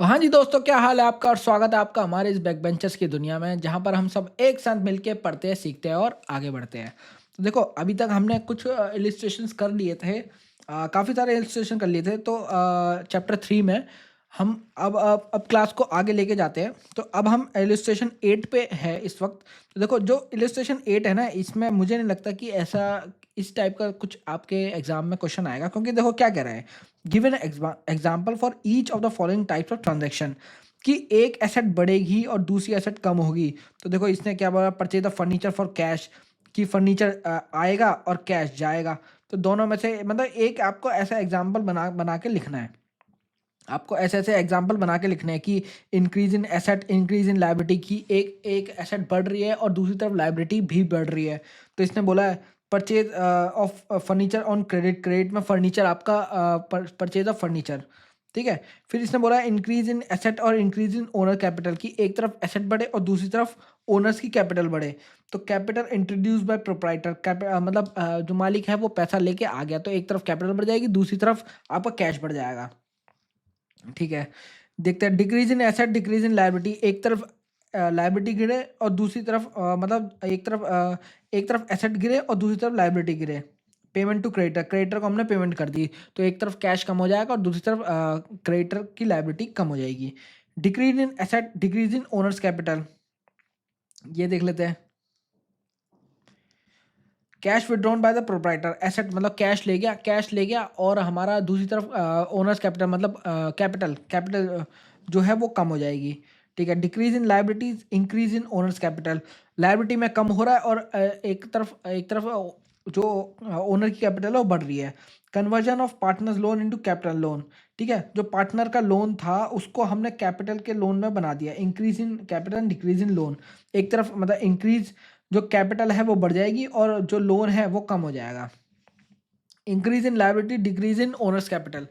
हाँ जी दोस्तों, क्या हाल है आपका और स्वागत है आपका हमारे इस बैक बेंचर्स की दुनिया में जहाँ पर हम सब एक साथ मिलके पढ़ते हैं, सीखते हैं और आगे बढ़ते हैं। तो देखो अभी तक हमने कुछ इलिस्ट्रेशंस कर लिए थे, काफ़ी सारे इलिस्ट्रेशन कर लिए थे। तो चैप्टर 3 में हम अब क्लास को आगे लेके जाते हैं। तो अब हम इलिस्ट्रेशन 8 पे है इस वक्त। तो देखो जो इलिस्ट्रेशन 8 है ना, इसमें मुझे नहीं लगता कि ऐसा इस टाइप का कुछ आपके एग्जाम में क्वेश्चन आएगा, क्योंकि देखो क्या कह रहा है, given example for each of the following types of transaction, कि एक एसेट बढ़ेगी और दूसरी एसेट कम होगी। तो देखो इसने क्या बोला, purchase the furniture for cash, कि फर्नीचर आएगा और कैश जाएगा। तो दोनों में से मतलब एक आपको ऐसा एग्जाम्पल बना बना के लिखना है। आपको ऐसे ऐसे एग्जाम्पल बना के लिखने हैं कि increase in asset, increase in liability, की एक एक एसेट बढ़ रही है और दूसरी तरफ लाइबिलिटी भी बढ़ रही है। तो इसने बोला है purchase of furniture on credit, credit में फर्नीचर आपका परचेज ऑफ फर्नीचर, ठीक है। फिर इसने बोला इंक्रीज इन एसेट और इंक्रीज इन ओनर कैपिटल, की एक तरफ एसेट बढ़े और दूसरी तरफ ओनर्स की कैपिटल बढ़े। तो कैपिटल इंट्रोड्यूस बाय प्रोप्राइटर, मतलब जो मालिक है वो पैसा लेके आ गया, तो एक तरफ कैपिटल बढ़ जाएगी, दूसरी तरफ आपका कैश बढ़ जाएगा, ठीक है। देखते हैं decrease in asset, decrease in liability, एक तरफ लायबिलिटी गिरे और दूसरी तरफ मतलब एक तरफ एसेट गिरे और दूसरी तरफ लायबिलिटी गिरे। पेमेंट टू क्रेडिटर, क्रेडिटर को हमने पेमेंट कर दी, तो एक तरफ कैश कम हो जाएगा और दूसरी तरफ क्रेडिटर की लायबिलिटी कम हो जाएगी। Decrease in asset, decrease in owners capital, ये देख लेते हैं। Cash withdrawn by the proprietor, asset मतलब कैश ले गया और हमारा दूसरी तरफ ओनर्स कैपिटल मतलब कैपिटल जो है वो कम हो जाएगी, ठीक है। Decrease in liabilities, increase in owners capital, liability में कम हो रहा है और एक तरफ जो ओनर की कैपिटल है वो बढ़ रही है। Conversion of partners loan into capital loan, ठीक है। जो पार्टनर का लोन था उसको हमने कैपिटल के लोन में बना दिया। Increase in capital, decrease in loan, एक तरफ मतलब इंक्रीज जो कैपिटल है वो बढ़ जाएगी और जो लोन है वो कम हो जाएगा। Increase in liability, decrease in owners capital,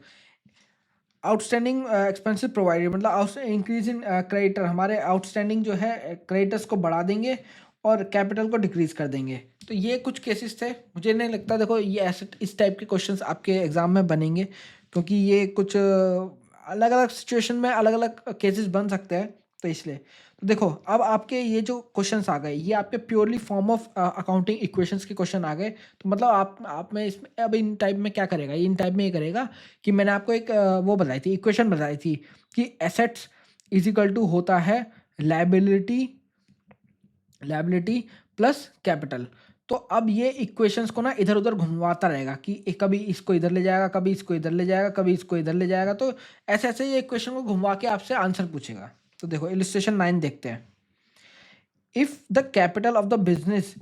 outstanding expensive provided मतलब इंक्रीज इन क्रेडिटर, हमारे आउटस्टैंडिंग जो है क्रेडिटर्स को बढ़ा देंगे और कैपिटल को डिक्रीज कर देंगे। तो ये कुछ केसेस थे। मुझे नहीं लगता देखो ये ऐसे इस टाइप के क्वेश्चंस आपके एग्जाम में बनेंगे, क्योंकि ये कुछ अलग अलग सिचुएशन में अलग अलग केसेस बन सकते हैं, तो इसलिए। तो देखो अब आपके ये जो क्वेश्चंस आ गए, ये आपके purely form of accounting equations के क्वेश्चन आ गए। तो मतलब आप में इसमें अब इन टाइप में क्या करेगा, ये इन टाइप में ये करेगा कि मैंने आपको एक वो बताई थी, इक्वेशन बताई थी कि एसेट्स इज इक्वल टू होता है लाइबिलिटी, लाइबिलिटी प्लस कैपिटल। तो अब ये इक्वेशंस को ना इधर उधर घुमवाता रहेगा कि कभी इसको इधर ले जाएगा, कभी इसको इधर ले जाएगा, कभी इसको इधर ले जाएगा। तो ऐसे ऐसे ये इक्वेशन को घुमवा के आपसे आंसर पूछेगा। तो देखो इलिस्ट्रेशन 9 देखते हैं। If the capital of the business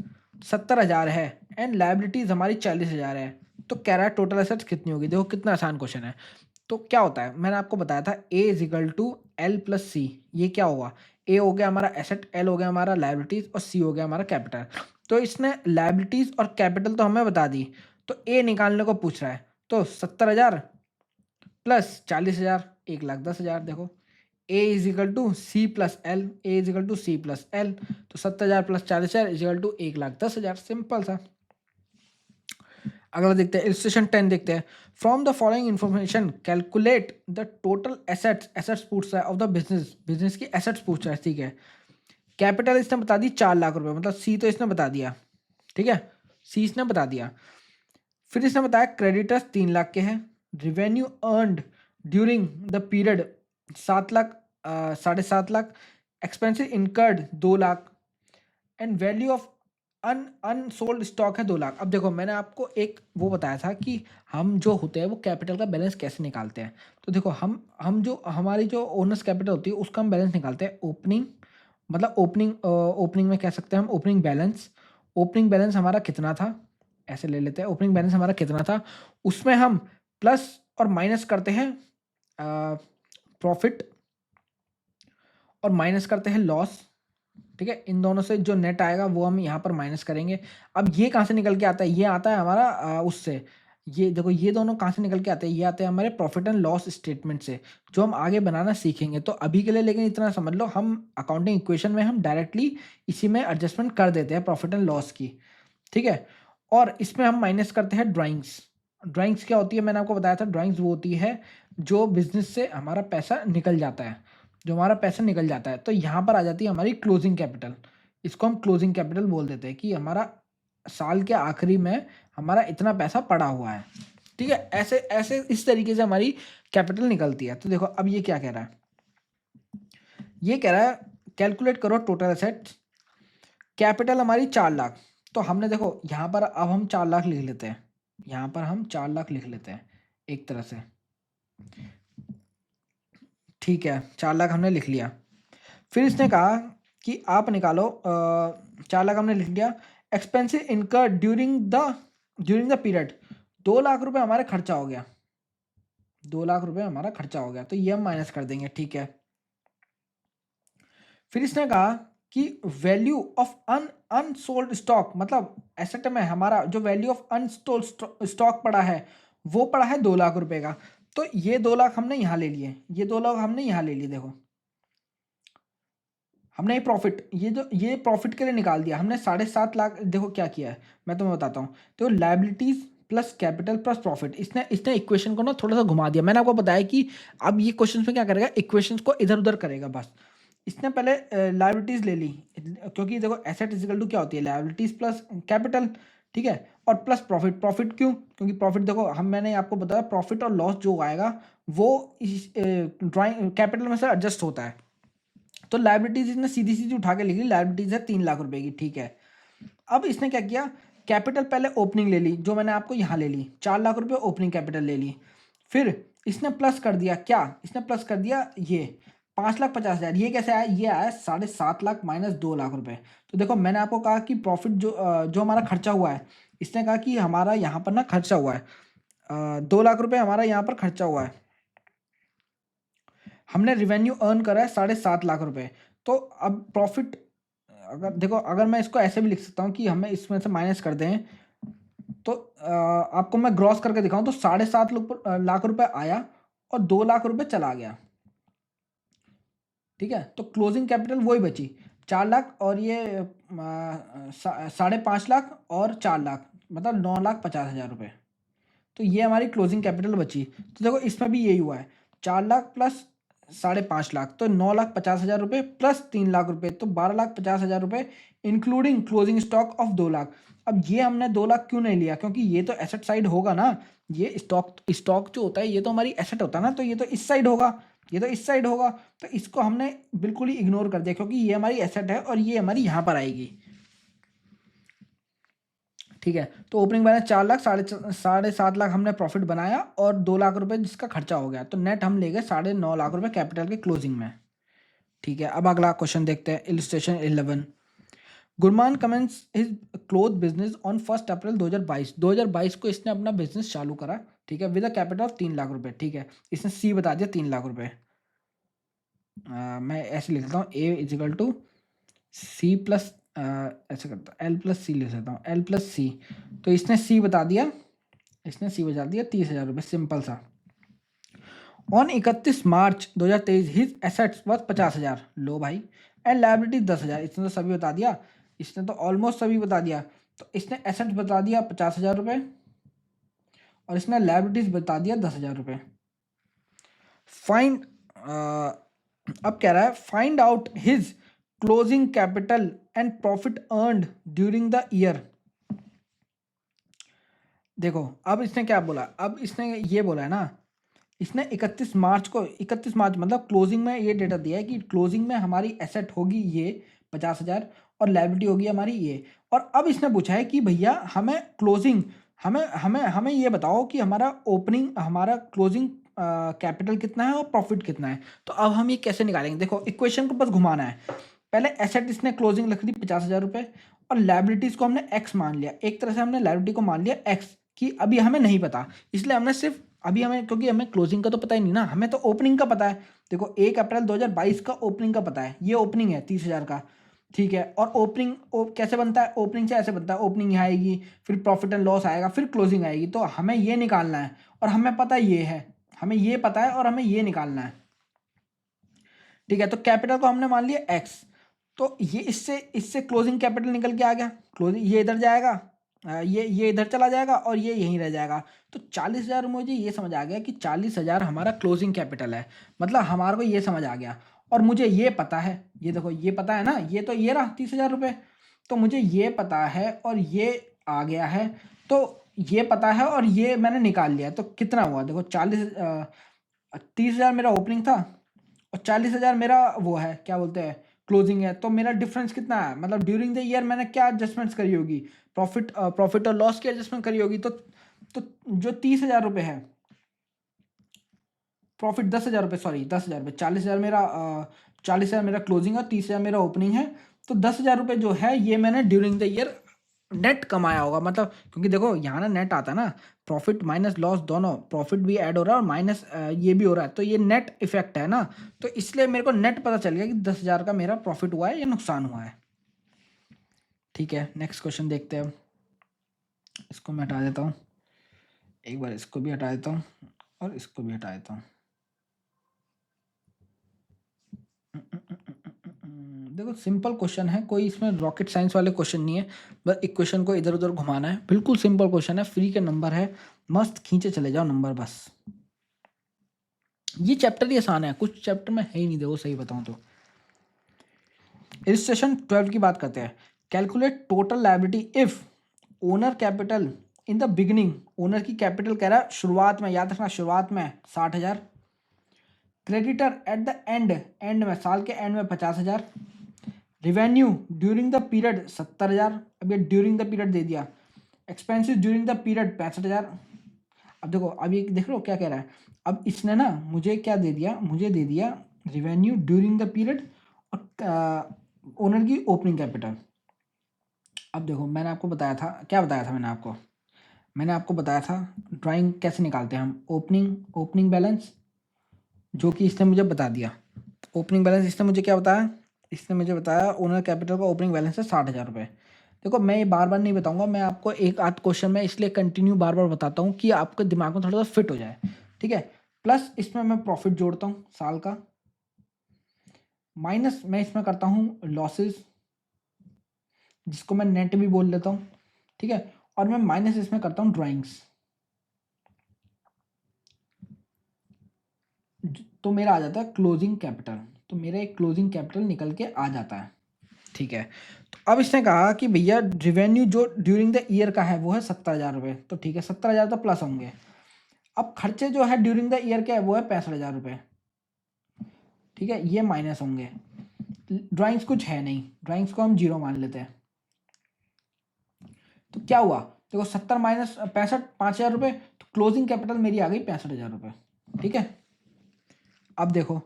70,000 है एंड लाइबिलिटीज हमारी 40,000 है, तो कह रहा है टोटल एसेट्स कितनी होगी। देखो कितना आसान क्वेश्चन है। तो क्या होता है, मैंने आपको बताया था A is equal to L plus C. ये क्या हुआ, ए हो गया हमारा एसेट, एल हो गया हमारा लाइबिलिटीज और सी हो गया हमारा कैपिटल। तो इसने लाइबिलिटीज और कैपिटल तो हमें बता दी, तो ए निकालने को पूछ रहा है। तो 70,000 प्लस 40,000, 1,10,000। देखो A is equal to C plus L, A is equal to C plus L. तो 70,000 plus 40,000 is equal to 1,10,000। Simple सा। अगला देखते हैं इलस्ट्रेशन 10 देखते हैं। From the following information calculate the total assets, assets पूछ रहा है ऑफ द बिजनेस, बिजनेस की एसेट्स पूछ रहा है, ठीक है। कैपिटल इसने बता दी 4 लाख रुपए, मतलब सी तो इसने बता दिया, ठीक है, सी इसने बता दिया। फिर इसने बताया क्रेडिटर्स 3 लाख के हैं, revenue earned during the period 7 lakh, 7.5 lakh, expensive incurred 2 lakh and value of unsold stock है 2 लाख। अब देखो मैंने आपको एक वो बताया था कि हम जो होते हैं वो कैपिटल का बैलेंस कैसे निकालते हैं। तो देखो हम जो हमारी जो ओनर्स कैपिटल होती है उसका हम बैलेंस निकालते हैं। ओपनिंग मतलब ओपनिंग में कह सकते हैं हम ओपनिंग बैलेंस। ओपनिंग बैलेंस हमारा कितना था, ऐसे ले लेते हैं, ओपनिंग बैलेंस हमारा कितना था, उसमें हम प्लस और माइनस करते हैं प्रॉफिट और माइनस करते हैं लॉस, ठीक है। इन दोनों से जो नेट आएगा वो हम यहाँ पर माइनस करेंगे। अब ये कहाँ से निकल के आता है, ये आता है हमारा उससे, ये देखो ये दोनों कहाँ से निकल के आते हैं, ये आते हैं हमारे प्रॉफिट एंड लॉस स्टेटमेंट से, जो हम आगे बनाना सीखेंगे। तो अभी के लिए लेकिन इतना समझ लो, हम अकाउंटिंग इक्वेशन में हम डायरेक्टली इसी में एडजस्टमेंट कर देते हैं प्रॉफिट एंड लॉस की, ठीक है। और इसमें हम माइनस करते हैं ड्राइंग्स। ड्राइंग्स क्या होती है, मैंने आपको बताया था ड्राइंग्स वो होती है जो बिजनेस से हमारा पैसा निकल जाता है, जो हमारा पैसा निकल जाता है, तो यहाँ पर आ जाती है हमारी क्लोजिंग कैपिटल। इसको हम क्लोजिंग कैपिटल बोल देते हैं कि हमारा साल के आखिरी में हमारा इतना पैसा पड़ा हुआ है। ठीक है, ऐसे ऐसे इस तरीके से हमारी कैपिटल निकलती है। तो देखो अब ये क्या कह रहा है, ये कह रहा है कैलकुलेट करो टोटल एसेट्स। कैपिटल हमारी 4 लाख, तो हमने देखो यहाँ पर अब हम 4 लाख लिख लेते हैं, यहाँ पर हम 4 लाख लिख लेते हैं एक तरह से। ठीक है, 4 लाख हमने लिख लिया। फिर इसने कहा कि आप निकालो 4 लाख हमने लिख लिया। एक्सपेंसिव इनकर ड्यूरिंग द पीरियड, 2 लाख रुपए हमारे खर्चा हो गया, 2 लाख रुपए हमारा खर्चा हो गया, तो ये हम माइनस कर देंगे। ठीक है, फिर इसने कहा कि वैल्यू ऑफ अनसोल्ड स्टॉक, मतलब एसेट में हमारा जो वैल्यू ऑफ अनसोल्ड स्टॉक पड़ा है वो पड़ा है 2 लाख रुपए का। तो ये 2 लाख हमने यहाँ ले लिए, ये 2 लाख हमने यहाँ ले लिए। देखो हमने ये प्रॉफिट के लिए निकाल दिया हमने 7.5 लाख। देखो क्या किया है मैं तुम्हें बताता हूँ। तो liabilities plus capital plus profit, इसने इसने इक्वेशन को ना थोड़ा सा घुमा दिया। मैंने आपको बताया कि अब ये क्वेश्चन में क्या करेगा, इक्वेशंस को इधर उधर करेगा बस। इसने पहले लायबिलिटीज ले ली, क्योंकि देखो एसेट इजिकल टू क्या होती है, लायबिलिटीज प्लस कैपिटल। ठीक है, और प्लस प्रॉफिट। प्रॉफिट क्यों, क्योंकि प्रॉफिट देखो मैंने आपको बताया प्रॉफिट और लॉस जो आएगा वो ड्राइंग कैपिटल में से एडजस्ट होता है। तो लायबिलिटीज इसने सीधी सीधी उठा के लिखी, लायबिलिटीज है 3 लाख रुपए की। ठीक है, अब इसने क्या किया, कैपिटल पहले ओपनिंग ले ली, जो मैंने आपको यहाँ ले ली, 4 लाख रुपए ओपनिंग कैपिटल ले ली। फिर इसने प्लस कर दिया, क्या इसने प्लस कर दिया, ये 5,50,000। ये कैसे आया, ये आया 7.5 लाख माइनस 2 लाख रुपए। तो देखो मैंने आपको कहा कि प्रॉफिट जो हमारा खर्चा हुआ है, इसने कहा कि हमारा यहाँ पर ना खर्चा हुआ है 2 लाख रुपए हमारा यहाँ पर खर्चा हुआ है। हमने रिवेन्यू अर्न करा है 7.5 लाख रुपए। तो अब प्रॉफिट, अगर देखो अगर मैं इसको ऐसे भी लिख सकता हूँ कि हमें इसमें से माइनस कर दें, तो आपको मैं ग्रॉस करके दिखाऊं तो 7.5 लाख रुपए आया और 2 लाख रुपए चला गया। ठीक है, तो क्लोजिंग कैपिटल वही बची 4 लाख, और ये 5.5 लाख और 4 लाख, मतलब 9,50,000 रुपये। तो ये हमारी क्लोजिंग कैपिटल बची। तो देखो इसमें भी यही हुआ है, 4 लाख प्लस 5.5 लाख, तो 9,50,000 रुपये प्लस 3 लाख रुपये, तो 12,50,000 रुपये including closing stock of 2 lakh. अब ये हमने 2 लाख क्यों नहीं लिया, क्योंकि ये तो एसेट साइड होगा ना, ये स्टॉक स्टॉक जो होता है ये तो हमारी एसेट होता है ना, तो ये तो इस साइड होगा, ये तो इस साइड होगा। तो इसको हमने बिल्कुल ही इग्नोर कर दिया, क्योंकि ये हमारी एसेट है और ये हमारी यहाँ पर आएगी। ठीक है, तो ओपनिंग बैलेंस 4 लाख, 7.5 लाख हमने प्रॉफिट बनाया और 2 लाख रुपए जिसका खर्चा हो गया, तो नेट हम ले गए 9.5 लाख रुपए कैपिटल के क्लोजिंग में। ठीक है, अब अगला क्वेश्चन देखते हैं, illustration 11। Gurman commences his cloth business on 1 April 2022। 2022 को इसने अपना बिजनेस चालू करा। ठीक है, with a capital of 3 lakh रुपए। ठीक है, इसने सी बता दिया 3 लाख रुपए। मैं ऐसे लिख देता हूँ, ए इजिकल टू सी प्लस, ऐसे करता हूँ एल प्लस सी लिख देता हूँ, एल प्लस सी। तो इसने सी बता दिया, इसने सी बता दिया 30,000 रुपये, सिंपल सा। On 31 March 2023 his assets worth 50,000, लो भाई, एंड लायबिलिटीज 10,000। इसने तो सभी बता दिया, इसने तो ऑलमोस्ट सभी बता दिया। तो इसने एसेट्स बता दिया 50,000 रुपये और इसने लायबिलिटीज बता दिया 10,000 रुपये। फाइंड, अब कह रहा है find out his closing capital and profit earned during the year. देखो अब इसने क्या बोला, अब इसने ये बोला है ना, इसने 31 मार्च को, 31 मार्च मतलब क्लोजिंग में ये डेटा दिया है कि क्लोजिंग में हमारी एसेट होगी ये 50,000 और लायबिलिटी होगी हमारी ये। और अब इसने पूछा है कि भैया हमें क्लोजिंग, हमें हमें हमें ये बताओ कि हमारा ओपनिंग, हमारा क्लोजिंग कैपिटल कितना है और प्रॉफिट कितना है। तो अब हम ये कैसे निकालेंगे, देखो इक्वेशन को बस घुमाना है। पहले एसेट इसने क्लोजिंग लिख दी 50,000 रुपये और लायबिलिटीज को हमने एक्स मान लिया, एक तरह से हमने लायबिलिटी को मान लिया एक्स, कि अभी हमें नहीं पता, इसलिए हमने सिर्फ अभी हमें, क्योंकि हमें क्लोजिंग का तो पता ही नहीं ना, हमें तो ओपनिंग का पता है। देखो 1 अप्रैल 2022 का ओपनिंग का पता है, ये ओपनिंग है 30,000 का। ठीक है, और ओपनिंग कैसे बनता है, ओपनिंग से ऐसे बनता है, ओपनिंग यहाँ आएगी, फिर प्रॉफिट एंड लॉस आएगा, फिर क्लोजिंग आएगी। तो हमें ये निकालना है और हमें पता ये है, हमें ये पता है और हमें ये निकालना है। ठीक है, तो कैपिटल को हमने मान लिया एक्स, तो ये इससे इससे क्लोजिंग कैपिटल निकल के आ गया, क्लोजिंग ये इधर जाएगा ये इधर चला जाएगा और ये यहीं रह जाएगा। तो 40,000 मुझे ये समझ आ गया कि 40,000 हमारा क्लोजिंग कैपिटल है, मतलब हमारे को ये समझ आ गया। और मुझे ये पता है, ये देखो ये पता है ना, ये तो ये रहा 30,000 रुपये, तो मुझे ये पता है और ये आ गया है, तो ये पता है और ये मैंने निकाल लिया, तो कितना हुआ देखो 30,000 मेरा ओपनिंग था और 40,000 मेरा वो है क्या बोलते हैं क्लोजिंग है। तो मेरा डिफरेंस कितना है, मतलब ड्यूरिंग द ईयर मैंने क्या एडजस्टमेंट्स करी होगी, प्रॉफिट और लॉस की एडजस्टमेंट करी होगी। तो जो 30,000 रुपये है, प्रॉफिट 10,000 रुपये, सॉरी 10,000 रुपये, 40,000 मेरा क्लोजिंग और 30,000 मेरा ओपनिंग है। तो 10,000 रुपये जो है ये मैंने ड्यूरिंग द ईयर नेट कमाया होगा, मतलब क्योंकि देखो यहाँ ना नेट आता है ना, प्रॉफिट माइनस लॉस दोनों, प्रॉफिट भी ऐड हो रहा है और माइनस ये भी हो रहा है, तो ये नेट इफेक्ट है ना। तो इसलिए मेरे को नेट पता चल गया कि 10,000 का मेरा प्रॉफिट हुआ है या नुकसान हुआ है। ठीक है, नेक्स्ट क्वेश्चन देखते हैं। इसको मैं हटा देता हूँ, एक बार इसको भी हटा देता हूँ और इसको भी हटा देता हूँ। देखो सिंपल क्वेश्चन है, कोई इसमें रॉकेट साइंस वाले क्वेश्चन नहीं है, बस एक क्वेश्चन को इधर उधर घुमाना है, बिल्कुल सिंपल क्वेश्चन है, फ्री के नंबर है, मस्त खींचे चले जाओ नंबर बस। ये चैप्टर ही आसान है, कुछ चैप्टर में है ही नहीं, देखो सही बताऊं तो। इलस्ट्रेशन 12 की बात करते हैं। Calculate total liability if owner capital in the beginning, owner की कैपिटल कह रहा है शुरुआत में, याद रखना शुरुआत में 60,000, क्रेडिटर एट द एंड में साल के एंड में 50,000, रिवेन्यू ड्यूरिंग द पीरियड 70,000, अब ये ड्यूरिंग द पीरियड दे दिया, एक्सपेंसिस ड्यूरिंग द पीरियड 65,000। अब देखो अब ये देख लो क्या कह रहा है, अब इसने ना मुझे क्या दे दिया, मुझे दे दिया रिवेन्यू ड्यूरिंग द पीरियड और ओनर की ओपनिंग कैपिटल। अब देखो मैंने आपको बताया था, क्या बताया था मैंने आपको बताया था ड्राइंग कैसे निकालते हैं हम, ओपनिंग बैलेंस, जो कि इसने मुझे बता दिया। ओपनिंग बैलेंस इसने मुझे क्या बताया, इसने मुझे बताया ओनर कैपिटल का ओपनिंग बैलेंस है 60,000 रुपये। देखो मैं ये बार बार नहीं बताऊंगा, मैं आपको एक आध क्वेश्चन में इसलिए कंटिन्यू बार बार बताता हूँ कि आपके दिमाग में थोड़ा सा फिट हो जाए, ठीक है। प्लस इसमें मैं प्रॉफिट जोड़ता हूँ साल का, माइनस मैं इसमें करता हूँ लॉसेस, जिसको मैं नेट भी बोल लेता हूँ, ठीक है, और मैं माइनस इसमें करता हूँ ड्राइंग्स। तो मेरा आ जाता है क्लोजिंग कैपिटल, तो मेरा एक क्लोजिंग कैपिटल निकल के आ जाता है, ठीक है। तो अब इसने कहा कि भैया रिवेन्यू जो ड्यूरिंग द ईयर का है वो है 70,000 रुपये, तो ठीक है 70,000 तो प्लस होंगे। अब खर्चे जो है ड्यूरिंग द ईयर के है वो है 65,000 रुपये, ठीक है, ये माइनस होंगे। ड्राइंग्स कुछ है नहीं, ड्राइंग्स को हम जीरो मान लेते हैं। तो क्या हुआ देखो 70 माइनस 65, 5,000 रुपये, तो क्लोजिंग कैपिटल मेरी आ गई 65,000 रुपये, ठीक है। अब देखो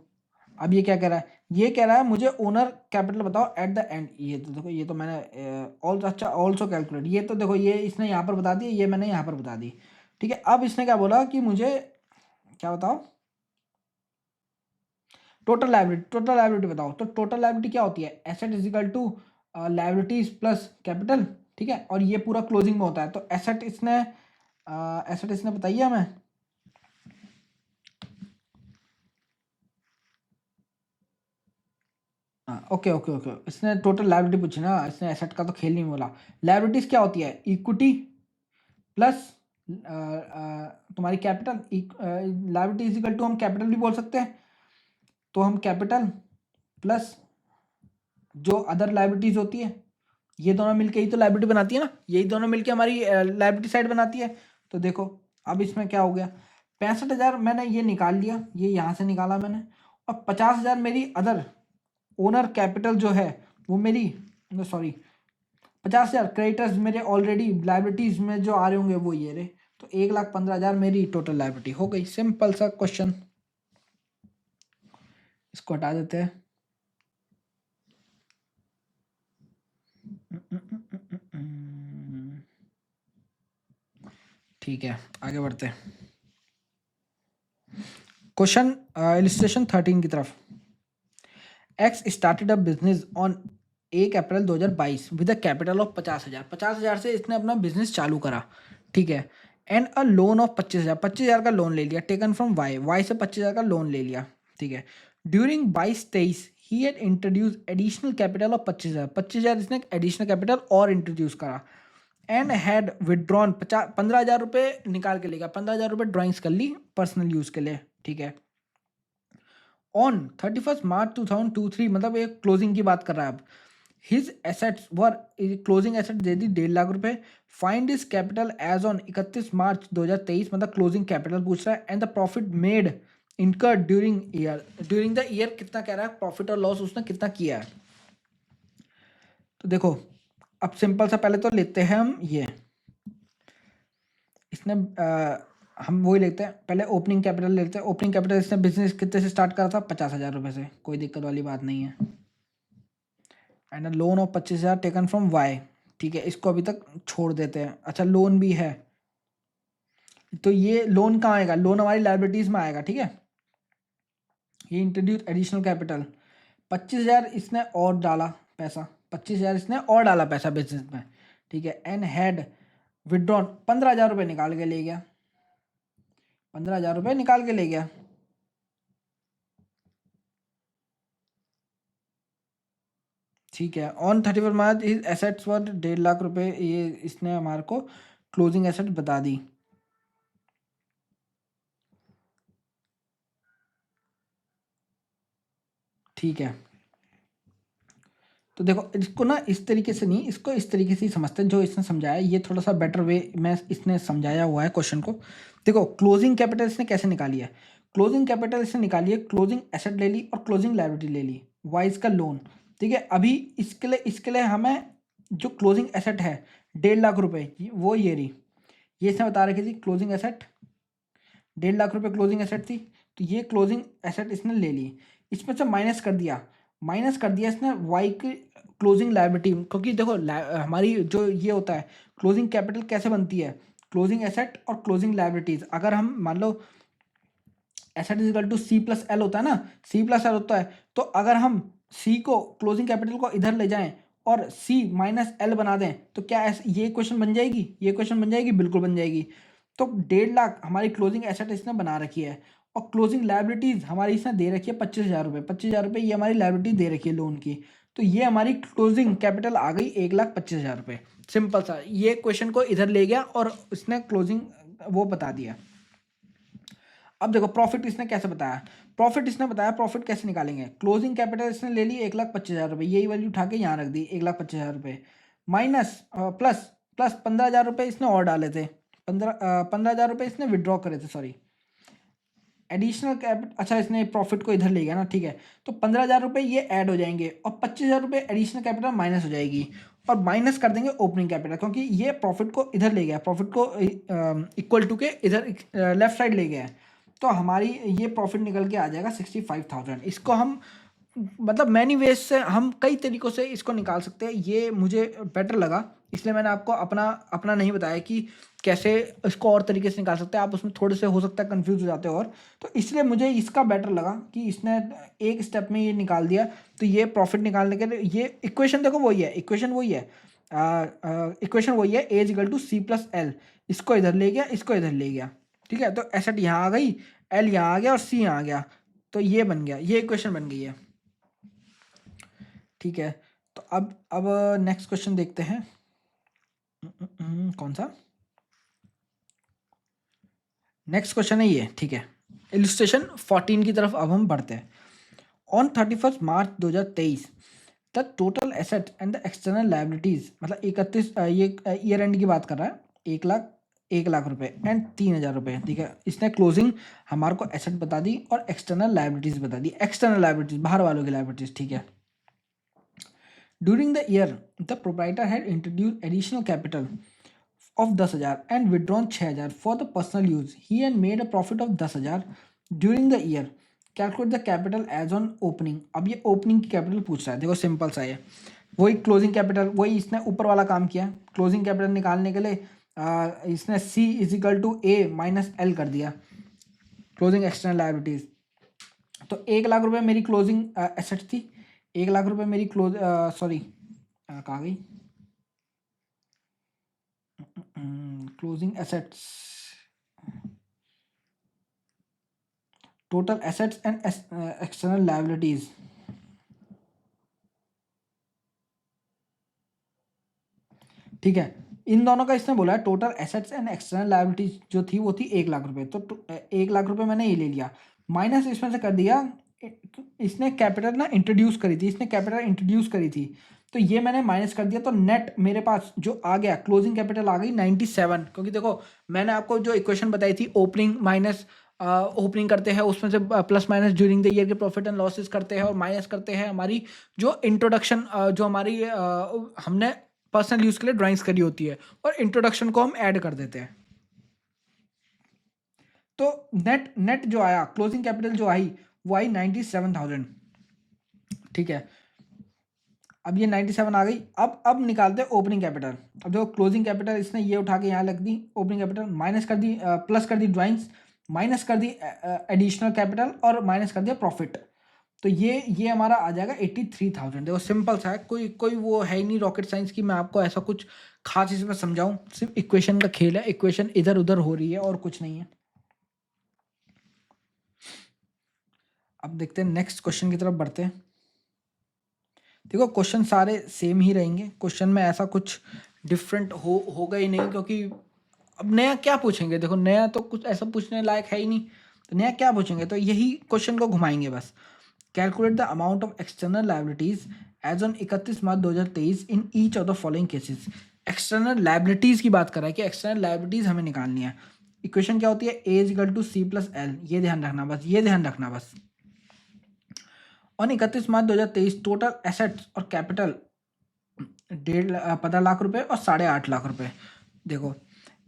अब ये क्या कह रहा है, ये कह रहा है मुझे ओनर कैपिटल बताओ एट द एंड। ये तो देखो ये तो मैंने अच्छा ऑल्सो कैलकुलेट, ये तो देखो ये इसने यहाँ पर बता दी, ये मैंने यहाँ पर बता दी, ठीक है। अब इसने क्या बोला कि मुझे क्या बताओ टोटल लाइबिलिटी बताओ। तो टोटल लाइबिलिटी क्या होती है, asset is equal to liabilities plus capital, ठीक है, और ये पूरा क्लोजिंग में होता है। तो एसेट इसने बताइए हमें, हाँ ओके ओके ओके, इसने टोटल लाइबिलिटी पूछी ना, इसने एसेट का तो खेल नहीं बोला। लाइबिलिटीज क्या होती है, इक्विटी प्लस तुम्हारी capital, liability is equal to हम कैपिटल भी बोल सकते हैं, तो हम कैपिटल प्लस जो अदर लाइबिलिटीज होती है, ये दोनों मिलके ही तो लाइबिलिटी बनाती है ना, यही दोनों मिलके हमारी लाइबिलिटी साइड बनाती है। तो देखो अब इसमें क्या हो गया, 65,000 मैंने ये निकाल लिया, ये यहाँ से निकाला मैंने, और 50,000 मेरी अदर ओनर कैपिटल जो है वो मेरी, सॉरी 50,000 क्रेडिटर्स मेरे ऑलरेडी लाइबिलिटीज में जो आ रहे होंगे वो ये रहे, तो 1,15,000 मेरी टोटल लाइबिलिटी हो गई। सिंपल सा क्वेश्चन, इसको हटा देते हैं। ठीक है आगे बढ़ते हैं क्वेश्चन इलिस्ट्रेशन 13 की तरफ। X started a business on 1 April 2022 with a capital of 50,000, 50,000 से इसने अपना बिजनेस चालू करा, ठीक है, एंड अ लोन ऑफ 25,000, 25,000 का लोन ले लिया, टेकन फ्रॉम वाई से 25,000 का लोन ले लिया, ठीक है। During 22-23 he had introduce additional capital of 25,000, 25,000 इसने एडिशनल कैपिटल और इंट्रोड्यूस करा, एंड हैड विदड्रॉन 15,000 रुपये निकाल के लेगा, 15,000 रुपये ड्राइंग्स कर ली पर्सनल यूज़ के लिए, ठीक है। ऑन 31 मार्च 2023, मतलब ये क्लोजिंग की बात कर रहा है अब। His assets were, closing asset दे दी 1.5 लाख रुपए। Find is capital as on 31 March 2023, मतलब क्लोजिंग कैपिटल पूछ रहा है। And the profit made incurred during year, during the year कितना कह रहा है, प्रॉफिट और लॉस उसने कितना किया है। तो देखो अब सिंपल सा पहले तो लेते हैं हम ये, इसने हम वही लेते हैं पहले, ओपनिंग कैपिटल लेते हैं। ओपनिंग कैपिटल इसने बिजनेस कितने से स्टार्ट करा था, 50,000 रुपये से, कोई दिक्कत वाली बात नहीं है। And loan of 25,000 taken from Y, ठीक है, इसको अभी तक छोड़ देते हैं। अच्छा लोन भी है, तो ये लोन कहाँ आएगा, लोन हमारी लाइबिलिटीज में आएगा, ठीक है। ये इंट्रोड्यूस एडिशनल कैपिटल, 25,000 इसने और डाला पैसा, 25,000 इसने और डाला पैसा बिजनेस में, ठीक है। एंड हैड विदड्रॉन 15,000 रुपये निकाल के ले गया, 15,000 रुपये निकाल के ले गया, ठीक है। ऑन 31 मार्च हिज एसेट्स वर 1.5 लाख रुपए, ये इसने हमारे को क्लोजिंग एसेट बता दी, ठीक है। तो देखो इसको ना इस तरीके से नहीं, इसको इस तरीके से ही समझते हैं जो इसने समझाया, ये थोड़ा सा बेटर वे में इसने समझाया हुआ है क्वेश्चन को। देखो क्लोजिंग कैपिटल इसने कैसे निकाली है, क्लोजिंग कैपिटल इसने निकाली है, क्लोजिंग एसेट ले ली और क्लोजिंग लायबिलिटी ले ली, वाइज का लोन, ठीक है। अभी इसके लिए हमें जो क्लोजिंग एसेट है 1.5 लाख रुपए, वो ये रही, ये इसने बता रखी थी क्लोजिंग एसेट 1.5 लाख रुपए क्लोजिंग एसेट थी। तो ये क्लोजिंग एसेट इसने ले ली, इसमें से माइनस कर दिया इसने वाई की क्लोजिंग लायबिलिटी, क्योंकि देखो हमारी जो ये होता है क्लोजिंग कैपिटल कैसे बनती है, क्लोजिंग एसेट और क्लोजिंग लायबिलिटीज। अगर हम मान लो asset is equal to C plus L होता है ना, सी प्लस एल होता है, तो अगर हम सी को क्लोजिंग कैपिटल को इधर ले जाएं और सी माइनस एल बना दें, तो क्या ये क्वेश्चन बन जाएगी, ये क्वेश्चन बन जाएगी, बिल्कुल बन जाएगी। तो 1.5 लाख हमारी क्लोजिंग एसेट इसने बना रखी है, और क्लोजिंग लायबिलिटीज हमारी इसने दे रखी है 25,000 रुपये, 25,000 रुपये ये हमारी लायबिलिटी दे रखी है लोन की। तो ये हमारी क्लोजिंग कैपिटल आ गई 1,25,000 रुपये। सिंपल सा ये क्वेश्चन को इधर ले गया और इसने क्लोजिंग वो बता दिया। अब देखो प्रॉफिट इसने कैसे बताया, प्रॉफिट इसने बताया, प्रॉफिट कैसे निकालेंगे, क्लोजिंग कैपिटल इसने ले ली 1,25,000 रुपये, यही वैल्यू उठा के यहाँ रख दी 1,25,000 रुपये, माइनस प्लस प्लस 15,000 रुपये इसने और डाले थे, 15,000 रुपये इसने विड्रॉ करे थे, सॉरी एडिशनल कैपिटल। अच्छा इसने प्रॉफिट को इधर ले गया ना, ठीक है। तो 15,000 रुपये ये ऐड हो जाएंगे और 25,000 रुपये एडिशनल कैपिटल माइनस हो जाएगी, और माइनस कर देंगे ओपनिंग कैपिटल, क्योंकि ये प्रॉफिट को इधर ले गया, प्रॉफिट को इक्वल टू के इधर लेफ्ट साइड ले गया है। तो हमारी ये प्रॉफिट निकल के आ जाएगा 65,000। इसको हम मतलब मैनी वेज से हम कई तरीक़ों से इसको निकाल सकते हैं, ये मुझे बेटर लगा, इसलिए मैंने आपको अपना अपना नहीं बताया कि कैसे इसको और तरीके से निकाल सकते हैं, आप उसमें थोड़े से हो सकता है कंफ्यूज हो जाते हो, और तो इसलिए मुझे इसका बेटर लगा कि इसने एक स्टेप में ये निकाल दिया। तो ये प्रॉफिट निकालने के लिए ये इक्वेशन देखो वही है, इक्वेशन वही है, इक्वेशन वही है, A equal to C plus L, इसको इधर ले गया, इसको इधर ले गया, ठीक है। तो एसेट यहाँ आ गई, एल यहाँ आ गया और सी यहाँ आ गया, तो ये बन गया, ये इक्वेशन बन गई है, ठीक है। तो अब नेक्स्ट क्वेश्चन देखते हैं, कौन सा नेक्स्ट क्वेश्चन है ये, ठीक है। इलस्ट्रेशन 14 की तरफ अब हम बढ़ते हैं। On 31 March 2023 the total asset and the external liabilities, मतलब 31 ये ईयर एंड की बात कर रहा है, 1 लाख रुपए एंड 3,000 रुपये, ठीक है। इसने क्लोजिंग हमारे को एसेट बता दी और एक्सटर्नल लायबिलिटीज बता दी, एक्सटर्नल लायबिलिटीज बाहर वालों की लायबिलिटीज, ठीक है। During the year the proprietor had introduce additional capital of 10,000 and withdrawn 6,000 for the personal use. He had made a profit of 10,000 during the year. Calculate the capital as on opening. अब ये opening की capital पूछ रहा है, देखो simple सा है, वही क्लोजिंग कैपिटल, वही इसने ऊपर वाला काम किया। क्लोजिंग कैपिटल निकालने के लिए इसने C is equal to A minus L कर दिया, क्लोजिंग एक्सटर्नल लायबिलिटीज। तो 1 लाख रुपये मेरी क्लोजिंग एसेट थी, 1 लाख रुपये मेरी सॉरी कहाँ गई, closing assets, total assets and external liabilities, ठीक है। इन दोनों का इसने बोला है total assets and external liabilities जो थी वो थी 1 लाख रुपए, तो 1 लाख रुपए मैंने ये ले लिया, माइनस इसमें से कर दिया, इसने कैपिटल ना इंट्रोड्यूस करी थी, इसने कैपिटल इंट्रोड्यूस करी थी, तो ये मैंने माइनस कर दिया, तो नेट मेरे पास जो आ गया क्लोजिंग कैपिटल आ गई 97, क्योंकि देखो मैंने आपको जो इक्वेशन बताई थी ओपनिंग माइनस ओपनिंग करते हैं उसमें से plus minus during the year के प्रॉफिट एंड लॉसेस करते हैं और माइनस करते हैं हमारी जो इंट्रोडक्शन जो हमारी हमने पर्सनल यूज के लिए ड्राइंग्स करी होती है, और इंट्रोडक्शन को हम ऐड कर देते हैं। तो नेट नेट जो आया क्लोजिंग कैपिटल जो आई वो आई 97,000, ठीक है। अब ये 97 आ गई, अब निकालते हैं ओपनिंग कैपिटल। अब देखो क्लोजिंग कैपिटल इसने ये उठा के यहाँ लग दी, ओपनिंग कैपिटल माइनस कर दी, प्लस कर दी ड्राइंग्स, माइनस कर दी एडिशनल कैपिटल और माइनस कर दिया प्रॉफिट, तो ये हमारा आ जाएगा 83,000। देखो सिंपल सा है, कोई वो है ही नहीं रॉकेट साइंस की मैं आपको ऐसा कुछ खास इसमें समझाऊं, सिर्फ इक्वेशन का खेल है, इक्वेशन इधर उधर हो रही है और कुछ नहीं है। अब देखते हैं नेक्स्ट क्वेश्चन की तरफ बढ़ते हैं। देखो क्वेश्चन सारे सेम ही रहेंगे, क्वेश्चन में ऐसा कुछ डिफरेंट होगा ही नहीं, क्योंकि अब नया क्या पूछेंगे, देखो नया तो कुछ ऐसा पूछने लायक है ही नहीं, तो नया क्या पूछेंगे, तो यही क्वेश्चन को घुमाएंगे बस। Calculate the amount of external liabilities as on 31 March 2023 in each of the following cases. External liabilities की बात कर रहा है कि एक्सटर्नल लायबिलिटीज हमें निकालनी है। इक्वेशन क्या होती है, A is equal to C plus L, ये ध्यान रखना बस, ये ध्यान रखना बस। ऑन 31 मार्च 2023 टोटल एसेट्स और कैपिटल 15 लाख रुपए और 8.5 लाख रुपए। देखो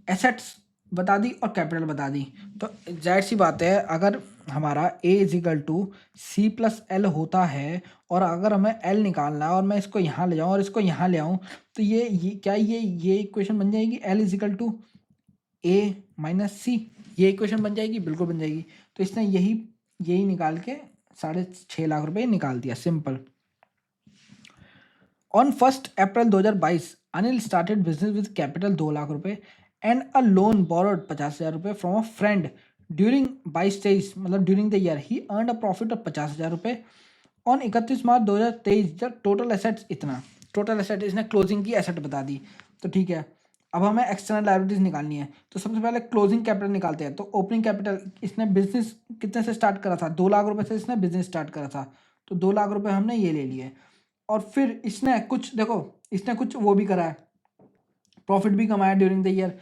एसेट्स बता दी और कैपिटल बता दी, तो जाहिर सी बात है अगर हमारा a is equal to C plus L होता है और अगर हमें l निकालना है और मैं इसको यहाँ ले जाऊँ और इसको यहाँ ले आऊँ, तो ये क्या ये इक्वेशन बन जाएगी l is equal to a minus C, ये इक्वेशन बन जाएगी, बिल्कुल बन जाएगी। तो इसने यही निकाल के 6.5 लाख रुपए निकाल दिया, simple. On 1 April 2022 Anil started business with capital 2 lakh रुपए एंड अ लोन बोरोड 50,000 रुपए फ्रॉम अ फ्रेंड ड्यूरिंग 22-23 मतलब during the year he earn a profit of 50,000 रुपए। ऑन 31 मार्च 2023 जब टोटल एसेट्स इतना, टोटल एसेट इसने क्लोजिंग की एसेट बता दी, तो ठीक है। अब हमें एक्सटर्नल लायबिलिटीज निकालनी है, तो सबसे पहले क्लोजिंग कैपिटल निकालते हैं। तो ओपनिंग कैपिटल इसने बिजनेस कितने से स्टार्ट करा था, 2 लाख रुपए से इसने बिजनेस स्टार्ट करा था, तो 2 लाख रुपए हमने ये ले लिए। और फिर इसने कुछ देखो इसने कुछ वो भी करा है, प्रॉफिट भी कमाया ड्यूरिंग द ईयर।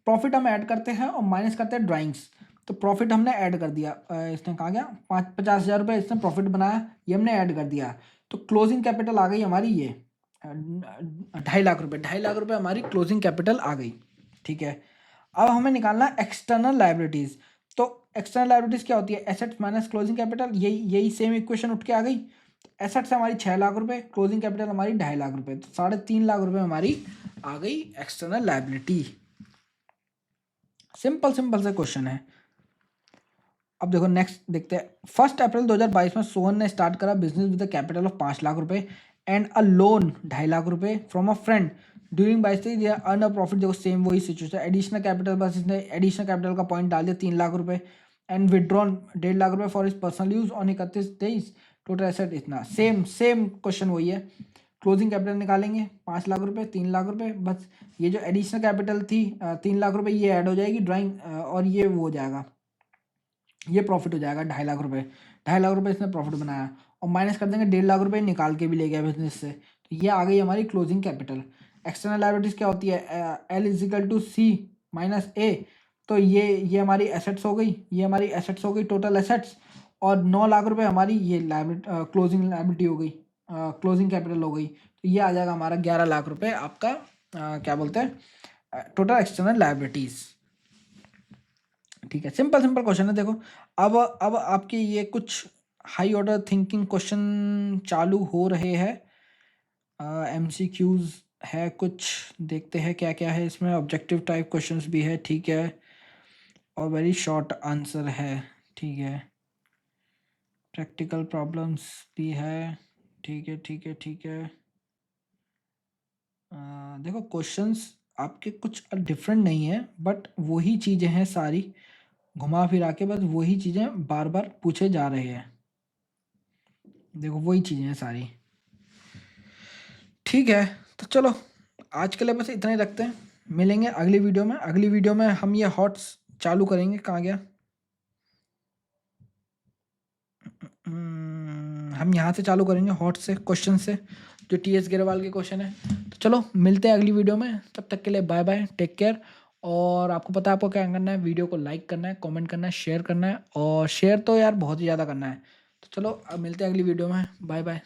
प्रॉफिट हम ऐड करते हैं और माइनस करते हैं ड्राइंग्स, तो प्रॉफिट हमने ऐड कर दिया, इसने कहा गया 50,000 रुपये इसने प्रॉफिट बनाया, ये हमने ऐड कर दिया, तो क्लोजिंग कैपिटल आ गई हमारी ये 2.5 लाख रुपये, 2.5 लाख रुपये हमारी क्लोजिंग कैपिटल आ गई, ठीक है। अब हमें निकालना एक्सटर्नल लायबिलिटीज, तो एक्सटर्नल लायबिलिटीज क्या होती है, एसेट्स माइनस क्लोजिंग कैपिटल, यही सेम इक्वेशन उठ के आ गई। एसेट्स हमारी 6 लाख रुपए, क्लोजिंग कैपिटल हमारी 2.5 लाख रुपए, तो 3.5 लाख रुपए हमारी आ गई एक्सटर्नल लायबिलिटी। सिंपल से क्वेश्चन है। अब देखो नेक्स्ट देखते हैं। 1 अप्रैल 2022 में सोहन ने स्टार्ट करा business with capital of 5 lakh रुपए एंड अ लोन 2.5 लाख रुपए from a friend during 22 earn a profit, देखो सेम वही सिचुएशन, एडिशनल कैपिटल बस इसने एडिशनल कैपिटल का पॉइंट डाल दिया 3 लाख रुपए एंड विड्रॉन 1.5 लाख रुपए फॉर इस personal use on 31-23, total asset इतना, सेम क्वेश्चन वही है। क्लोजिंग कैपिटल निकालेंगे 5 लाख रुपए 3 लाख रुपए, बस ये जो एडिशनल कैपिटल थी 3 लाख रुपए ये ऐड हो जाएगी ड्राइंग, और ये वो हो जाएगा, ये प्रॉफिट हो जाएगा 2.5 लाख रुपए, 2.5 लाख रुपए इसने प्रॉफिट बनाया और माइनस कर देंगे 1.5 लाख रुपए निकाल के भी ले गया बिजनेस से, तो ये आ गई हमारी क्लोजिंग कैपिटल। एक्सटर्नल लायबिलिटीज क्या होती है, L is equal to C minus A, तो ये हमारी एसेट्स हो गई, ये हमारी एसेट्स हो गई टोटल एसेट्स, और 9 लाख रुपए हमारी ये लायबिलिटी क्लोजिंग लायबिलिटी हो गई, क्लोजिंग कैपिटल हो गई, तो ये आ जाएगा हमारा 11 लाख रुपए आपका क्या बोलते हैं टोटल एक्सटर्नल लायबिलिटीज, ठीक है। सिंपल क्वेश्चन है। देखो अब आपके ये कुछ हाई ऑर्डर थिंकिंग क्वेश्चन चालू हो रहे हैं, MCQs है कुछ, देखते हैं क्या क्या है इसमें, ऑब्जेक्टिव टाइप क्वेश्चंस भी है, ठीक है, और वेरी शॉर्ट आंसर है, ठीक है, प्रैक्टिकल प्रॉब्लम्स भी है, ठीक है ठीक है ठीक है। देखो क्वेश्चंस आपके कुछ डिफरेंट नहीं है, बट वही चीज़ें हैं सारी, घुमा फिरा के बस वही चीज़ें बार बार पूछे जा रहे हैं, देखो वही चीज़ें हैं सारी, ठीक है। तो चलो आज के लिए बस इतना ही रखते हैं, मिलेंगे अगली वीडियो में। अगली वीडियो में हम ये हॉट्स चालू करेंगे। कहाँ गया? हम यहाँ से चालू करेंगे हॉट से, क्वेश्चन से, जो टीएस गिरवाल के क्वेश्चन है। तो चलो मिलते हैं अगली वीडियो में, तब तक के लिए बाय बाय, टेक केयर। और आपको पता है आपको क्या करना है, वीडियो को लाइक करना है, कमेंट करना है, शेयर करना है, और शेयर तो यार बहुत ही ज़्यादा करना है। तो चलो अब मिलते हैं अगली वीडियो में, बाय बाय।